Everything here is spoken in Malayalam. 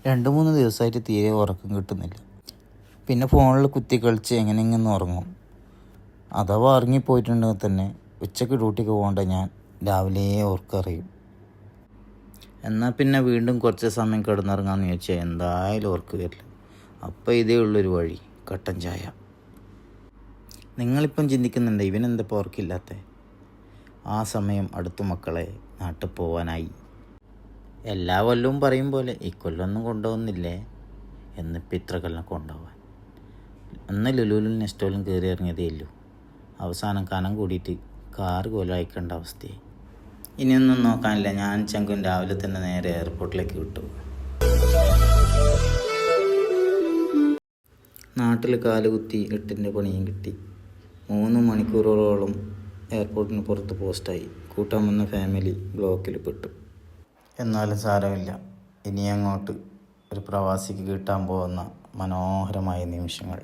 2-3 ദിവസമായിട്ട് തീരെ ഉറക്കം കിട്ടുന്നില്ല. പിന്നെ ഫോണിൽ കുത്തി കളിച്ച് എങ്ങനെയെങ്കിലും ഉറങ്ങും. അഥവാ ഉറങ്ങിപ്പോയിട്ടുണ്ടെങ്കിൽ തന്നെ ഉച്ചയ്ക്ക് ഡ്യൂട്ടിക്ക് പോകേണ്ട ഞാൻ രാവിലെ ഉറക്കറിയും. എന്നാൽ പിന്നെ വീണ്ടും കുറച്ച് സമയം കിടന്നുറങ്ങാമെന്ന് ചോദിച്ചാൽ എന്തായാലും ഉറക്കം വരില്ല. അപ്പോൾ ഇതേ ഉള്ളൊരു വഴി, കട്ടൻ ചായ. നിങ്ങളിപ്പം ചിന്തിക്കുന്നുണ്ട് ഇവനെന്തപ്പോൾ ഉറക്കില്ലാത്ത. ആ സമയം അടുത്ത മക്കളെ നാട്ടിൽ പോവാനായി. എല്ലാ കൊല്ലവും പറയും പോലെ ഇക്കൊല്ലമൊന്നും കൊണ്ടുപോകുന്നില്ലേ എന്നിപ്പോൾ ഇത്ര കൊല്ലം കൊണ്ടുപോകാൻ. അന്ന് ലുലുവിലും നെസ്റ്റോലും കയറി ഇറങ്ങിയതേ ഉള്ളൂ. അവസാനം കനം കൂടിയിട്ട് കാറ് കൊലവായിക്കേണ്ട അവസ്ഥയായി. ഇനിയൊന്നും നോക്കാനില്ല, ഞാൻ ചങ്കുൻ രാവിലെ തന്നെ നേരെ എയർപോർട്ടിലേക്ക് വിട്ടു. നാട്ടിൽ കാലുകുത്തി 8ൻ്റെ പണിയും കിട്ടി. 3 മണിക്കൂറുകളോളം എയർപോർട്ടിന് പുറത്ത് പോസ്റ്റായി. കൂട്ടാൻ വന്ന ഫാമിലി ബ്ലോക്കിൽ പെട്ടു. എന്നാലും സാരമില്ല, ഇനി അങ്ങോട്ട് ഒരു പ്രവാസിക്ക് കിട്ടാൻ പോകുന്ന മനോഹരമായ നിമിഷങ്ങൾ.